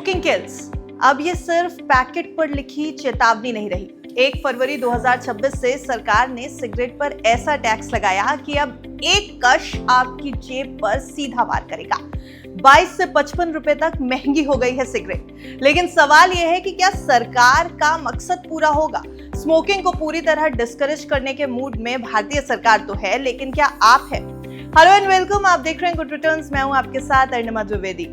Smoking kills. अब ये सिर्फ पैकेट पर लिखी चेतावनी नहीं रही। 1 फरवरी 2026 से सरकार ने सिगरेट पर ऐसा टैक्स लगाया कि अब एक कश आपकी जेब पर सीधा वार करेगा। 22 से 55 रुपए तक महंगी हो गई है सिगरेट। लेकिन सवाल यह है कि क्या सरकार का मकसद पूरा होगा? स्मोकिंग को पूरी तरह डिस्करेज करने के मूड में भारतीय सरकार तो है, लेकिन क्या आप है? हेलो एंड वेलकम, आप देख रहे हैं गुड रिटर्न्स। मैं हूं आपके साथ अर्णिमा द्विवेदी।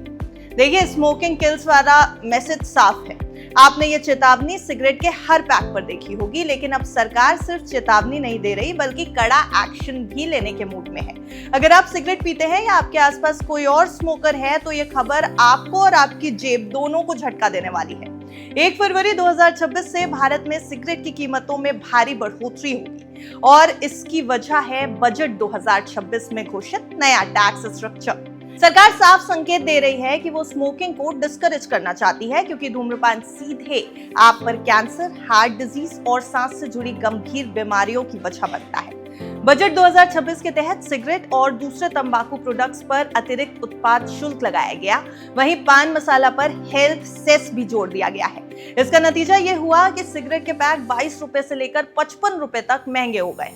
देखिए, स्मोकिंग किल्स वाला मैसेज साफ है। आपने ये चेतावनी सिगरेट के हर पैक पर देखी होगी, लेकिन अब सरकार सिर्फ चेतावनी नहीं दे रही बल्कि कड़ा एक्शन भी लेने के मूड में है। अगर आप सिगरेट पीते हैं या आपके आसपास कोई और स्मोकर है तो ये खबर आपको और आपकी जेब दोनों को झटका देने वाली है। 1 फरवरी 2026 से भारत में सिगरेट की कीमतों में भारी बढ़ोतरी होगी और इसकी वजह है बजट 2026 में घोषित नया टैक्स स्ट्रक्चर। सरकार साफ संकेत दे रही है कि वो स्मोकिंग को डिस्करेज करना चाहती है, क्योंकि धूम्रपान सीधे आप पर कैंसर, हार्ट डिजीज और सांस से जुड़ी गंभीर बीमारियों की वजह बनता है। बजट 2026 के तहत सिगरेट और दूसरे तंबाकू प्रोडक्ट्स पर अतिरिक्त उत्पाद शुल्क लगाया गया। वहीं पान मसाला पर हेल्थ सेस भी जोड़ दिया गया है। इसका नतीजा ये हुआ कि सिगरेट के पैक 22 रुपए से लेकर 55 रुपए तक महंगे हो गए।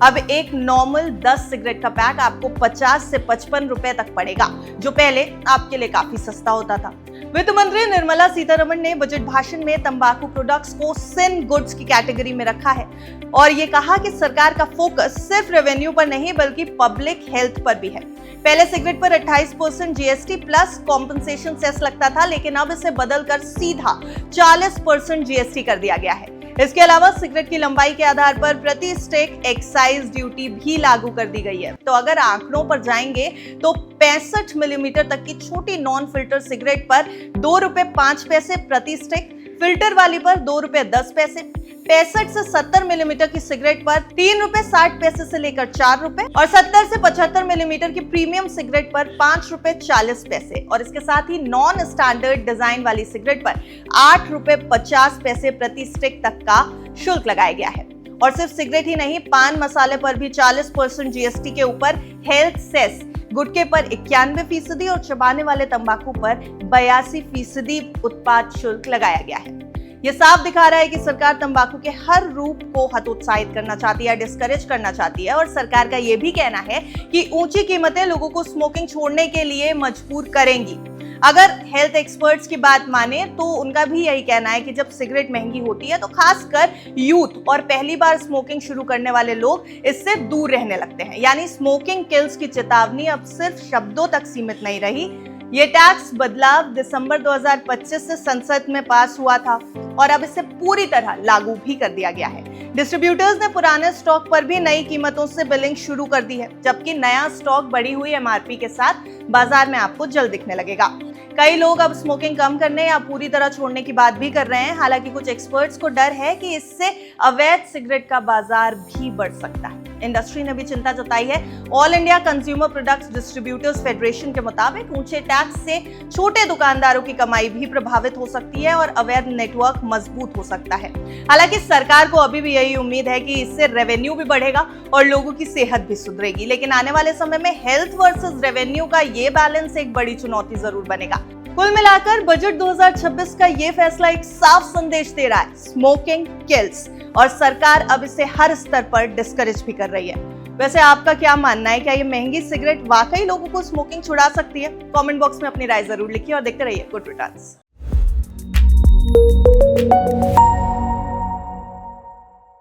अब एक नॉर्मल 10 सिगरेट का पैक आपको 50 से 55 रुपए तक पड़ेगा, जो पहले आपके लिए काफी सस्ता होता था। वित्त मंत्री निर्मला सीतारमण ने बजट भाषण में तंबाकू प्रोडक्ट्स को सिन गुड्स की कैटेगरी में रखा है और ये कहा कि सरकार का फोकस सिर्फ रेवेन्यू पर नहीं बल्कि पब्लिक हेल्थ पर भी है। पहले सिगरेट पर 28% जीएसटी प्लस कॉम्पनसेशन सेस लगता था, लेकिन अब इसे बदलकर सीधा 40% जीएसटी कर दिया गया है। इसके अलावा सिगरेट की लंबाई के आधार पर प्रति स्टिक एक्साइज ड्यूटी भी लागू कर दी गई है। तो अगर आंकड़ों पर जाएंगे तो 65 मिलीमीटर तक की छोटी नॉन फिल्टर सिगरेट पर 2 रुपए 5 पैसे प्रति स्टिक, फिल्टर वाली पर 2 रुपए 10 पैसे, 65 से 70 मिलीमीटर की सिगरेट पर 3 रुपए 60 पैसे से लेकर 4 रुपए और 70 से 75 मिलीमीटर की प्रीमियम सिगरेट पर 5 रुपए 40 पैसे और इसके साथ ही नॉन स्टैंडर्ड डिजाइन वाली सिगरेट पर 8 रुपए 50 पैसे प्रति स्टिक तक का शुल्क लगाया गया है। और सिर्फ सिगरेट ही नहीं, पान मसाले पर भी 40% जीएसटी के ऊपर हेल्थ सेस, गुटखे पर 91% और चबाने वाले तंबाकू पर 82% उत्पाद शुल्क लगाया गया है। ये साफ दिखा रहा है कि सरकार तंबाकू के हर रूप को हतोत्साहित करना चाहती है, डिस्करेज करना चाहती है। और सरकार का ये भी कहना है कि ऊंची कीमतें लोगों को स्मोकिंग छोड़ने के लिए मजबूर करेंगी। अगर हेल्थ एक्सपर्ट्स की बात माने तो उनका भी यही कहना है कि जब सिगरेट महंगी होती है तो खासकर यूथ और पहली बार स्मोकिंग शुरू करने वाले लोग इससे दूर रहने लगते हैं। यानी स्मोकिंग किल्स की चेतावनी अब सिर्फ शब्दों तक सीमित नहीं रही। ये टैक्स बदलाव दिसंबर 2025 से संसद में पास हुआ था और अब इसे पूरी तरह लागू भी कर दिया गया है। डिस्ट्रीब्यूटर्स ने पुराने स्टॉक पर भी नई कीमतों से बिलिंग शुरू कर दी है, जबकि नया स्टॉक बढ़ी हुई एमआरपी के साथ बाजार में आपको जल्द दिखने लगेगा। कई लोग अब स्मोकिंग कम करने या पूरी तरह छोड़ने की बात भी कर रहे हैं। हालांकि कुछ एक्सपर्ट्स को डर है कि इससे अवैध सिगरेट का बाजार भी बढ़ सकता है। इंडस्ट्री ने भी चिंता जताई है। All India consumer products distributors federation के मुताबिक ऊंचे टैक्स से छोटे दुकानदारों की कमाई भी प्रभावित हो सकती है और अवैध नेटवर्क मजबूत हो सकता है। हालांकि सरकार को अभी भी यही उम्मीद है कि इससे रेवेन्यू भी बढ़ेगा और लोगों की सेहत भी सुधरेगी। लेकिन आने वाले समय में हेल्थ वर्सेस रेवेन्यू का ये बैलेंस एक बड़ी चुनौती जरूर बनेगा। कुल मिलाकर बजट 2026 का ये फैसला एक साफ संदेश दे रहा है, स्मोकिंग किल्स, और सरकार अब इसे हर स्तर पर डिस्करेज भी कर रही है। वैसे आपका क्या मानना है? क्या ये महंगी सिगरेट वाकई लोगों को स्मोकिंग छुड़ा सकती है? कमेंट बॉक्स में अपनी राय जरूर लिखिए और देखते रहिए गुड रिटर्न्स।